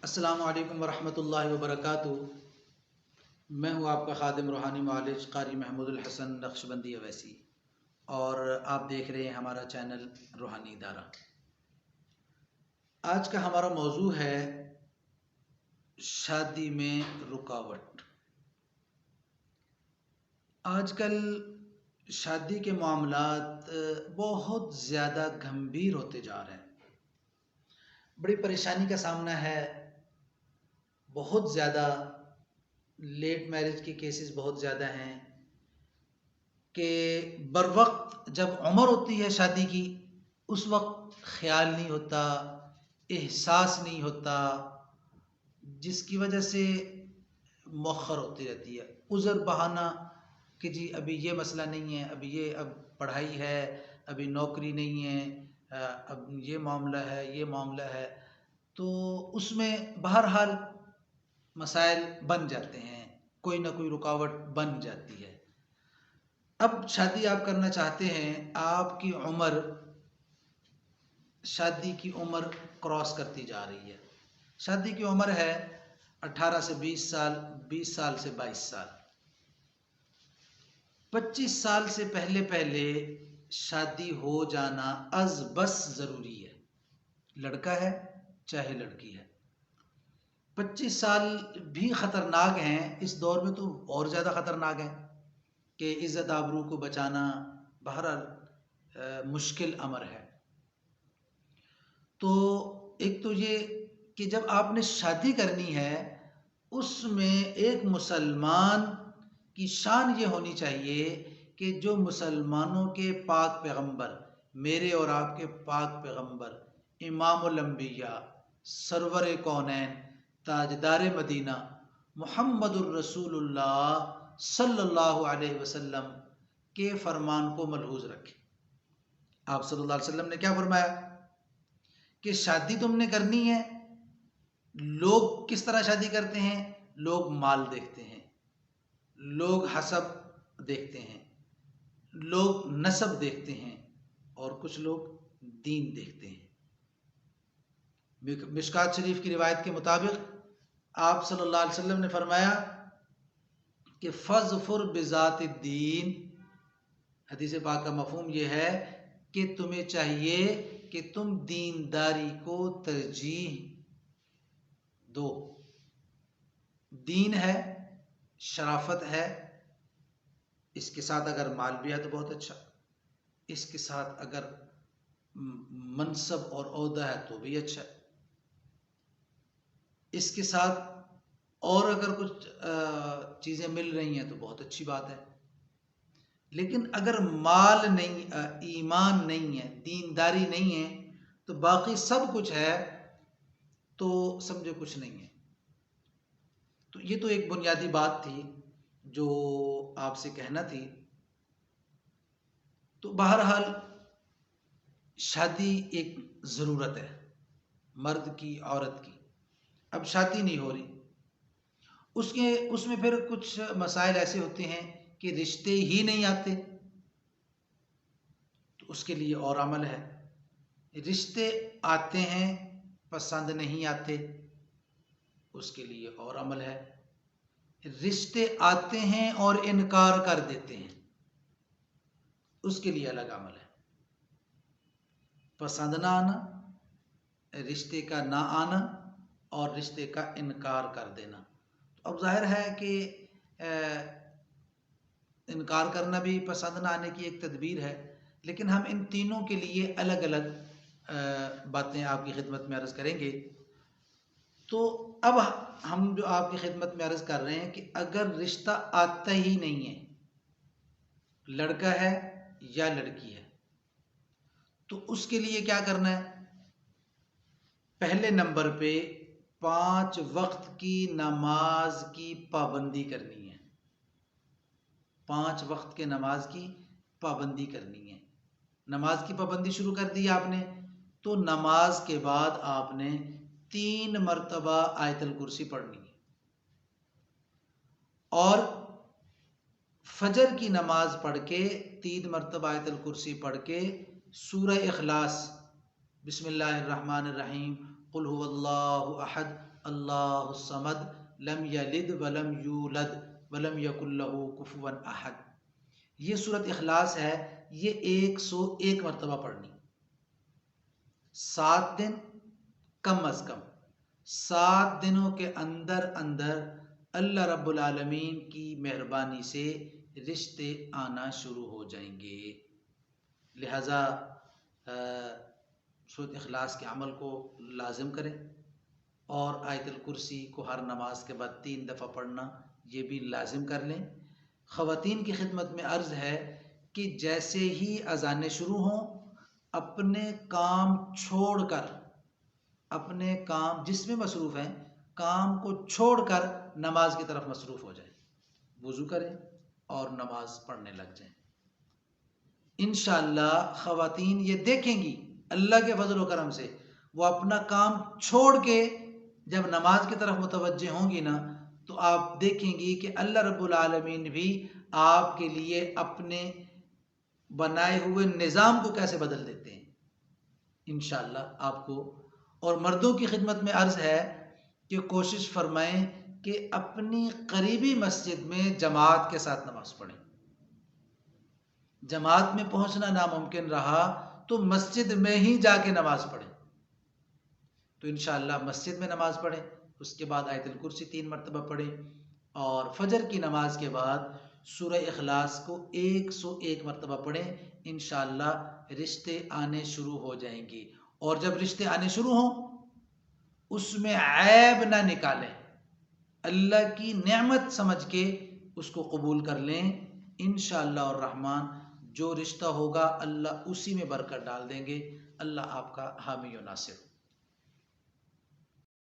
अस्सलामु अलैकुम वरहमतुल्लाहि वबरकातुहू। मैं हूँ आपका खादिम रूहानी मुआलिज कारी महमूदुल हसन नक्शबंदी अवैसी और आप देख रहे हैं हमारा चैनल रूहानी इदारा। आज का हमारा मौजू है शादी में रुकावट। आजकल शादी के मामलात बहुत ज़्यादा गंभीर होते जा रहे हैं। बड़ी परेशानी का सामना है। बहुत ज़्यादा लेट मैरिज के केसेस बहुत ज़्यादा हैं कि बर वक्त जब उम्र होती है शादी की उस वक्त ख्याल नहीं होता, एहसास नहीं होता, जिसकी वजह से मौखर होती रहती है। उज़र बहाना कि जी अभी ये मसला नहीं है, अभी ये अब पढ़ाई है, अभी नौकरी नहीं है, अब ये मामला है, ये मामला है, तो उसमें बहरहाल मसाइल बन जाते हैं, कोई ना कोई रुकावट बन जाती है। अब शादी आप करना चाहते हैं, आपकी उम्र, शादी की उम्र क्रॉस करती जा रही है। शादी की उम्र है 18 से 20 साल, 20 साल से 22 साल। 25 साल से पहले पहले शादी हो जाना अज बस ज़रूरी है, लड़का है चाहे लड़की है। 25 साल भी ख़तरनाक हैं, इस दौर में तो और ज़्यादा ख़तरनाक हैं कि इज़्ज़त आबरू को बचाना बहरहाल मुश्किल अमर है। तो एक तो ये कि जब आपने शादी करनी है उसमें एक मुसलमान की शान ये होनी चाहिए कि जो मुसलमानों के पाक पैगंबर, मेरे और आपके पाक पैगंबर इमामुल अंबिया, सरवर कौनैन, ताजदार मदीना मुहम्मदुर रसूलुल्लाह सल्लल्लाहु अलैहि वसल्लम के फरमान को मलहूज रखें। आप सल्लल्लाहु अलैहि वसल्लम ने क्या फरमाया कि शादी तुमने करनी है। लोग किस तरह शादी करते हैं? लोग माल देखते हैं, लोग हसब देखते हैं, लोग नसब देखते हैं और कुछ लोग दीन देखते हैं। मिशकात शरीफ की रिवायत के मुताबिक आप सल्लल्लाहु अलैहि वसल्लम ने फरमाया कि फज़फुर बिज़ात दीन। हदीस पाक का मफहूम यह है कि तुम्हें चाहिए कि तुम दीनदारी को तरजीह दो। दीन है, शराफत है, इसके साथ अगर माल भी है तो बहुत अच्छा, इसके साथ अगर मनसब और ओहदा है तो भी अच्छा, इसके साथ और अगर कुछ चीज़ें मिल रही हैं तो बहुत अच्छी बात है। लेकिन अगर माल नहीं, ईमान नहीं है, दीनदारी नहीं है, तो बाकी सब कुछ है तो समझो कुछ नहीं है। तो ये तो एक बुनियादी बात थी जो आपसे कहना थी। तो बहरहाल शादी एक ज़रूरत है मर्द की, औरत की। अब शादी नहीं हो रही, उसमें फिर कुछ मसाइल ऐसे होते हैं कि रिश्ते ही नहीं आते, तो उसके लिए और अमल है। रिश्ते आते हैं, पसंद नहीं आते, उसके लिए और अमल है। रिश्ते आते हैं और इनकार कर देते हैं, उसके लिए अलग अमल है। पसंद ना आना, रिश्ते का ना आना और रिश्ते का इनकार कर देना। तो अब जाहिर है कि इनकार करना भी पसंद ना आने की एक तदबीर है, लेकिन हम इन तीनों के लिए अलग अलग बातें आपकी खिदमत में अर्ज़ करेंगे। तो अब हम जो आपकी खिदमत में अर्ज़ कर रहे हैं कि अगर रिश्ता आता ही नहीं है, लड़का है या लड़की है, तो उसके लिए क्या करना है? पहले नंबर पे 5 वक्त की नमाज की पाबंदी करनी है। 5 वक्त के नमाज की पाबंदी करनी है। नमाज की पाबंदी शुरू कर दी आपने, तो नमाज के बाद आपने 3 मरतबा आयतल कुर्सी पढ़नी है और फजर की नमाज पढ़ के 3 मरतबा आयतल कुर्सी पढ़ के सूरह इखलास, बिस्मिल्लाहिर्रहमानिर्रहीम, कुल हुवल्लाहु अहद, अल्लाहु समद लम यलिद वलम यूलद वलम यकुल लहू कुफुवन अहद। ये सूरत इखलास है, ये 101 मरतबा पढ़नी, 7 दिन कम अज कम। 7 दिनों के अंदर अंदर अल्लाह रब्बुल आलमीन की मेहरबानी से रिश्ते आना शुरू हो जाएंगे। लिहाजा सूरत इखलास के अमल को लाजिम करें और आयतुल कुर्सी को हर नमाज के बाद 3 दफ़ा पढ़ना ये भी लाजिम कर लें। ख़वातीन की खिदमत में अर्ज़ है कि जैसे ही अज़ानें शुरू हों अपने काम छोड़कर, अपने काम जिसमें मसरूफ़ हैं काम को छोड़कर नमाज की तरफ मसरूफ़ हो जाए, वुज़ू करें और नमाज पढ़ने लग जाएं। इंशाअल्लाह ख़वातीन ये देखेंगी अल्लाह के फजल व करम से वो अपना काम छोड़ के जब नमाज की तरफ मुतवज्जे होंगी ना, तो आप देखेंगी कि अल्लाह रब्बुल आलमीन भी आपके लिए अपने बनाए हुए निज़ाम को कैसे बदल देते हैं इंशाअल्लाह आपको। और मर्दों की खिदमत में अर्ज़ है कि कोशिश फरमाएं कि अपनी करीबी मस्जिद में जमात के साथ नमाज पढ़ें। जमात में पहुंचना नामुमकिन रहा तो मस्जिद में ही जाके नमाज पढ़ें। तो इंशाअल्लाह मस्जिद में नमाज पढ़ें, उसके बाद आयतुल कुर्सी 3 मरतबा पढ़ें और फजर की नमाज के बाद सूरह इखलास को 101 मरतबा पढ़ें। इंशाअल्लाह रिश्ते आने शुरू हो जाएंगे और जब रिश्ते आने शुरू हों उसमें ऐब ना निकालें, अल्लाह की नेमत समझ के उसको कबूल कर लें। इंशाअल्लाह और रहमान जो रिश्ता होगा अल्लाह उसी में बरकत डाल देंगे। अल्लाह आपका हामी व नासिर।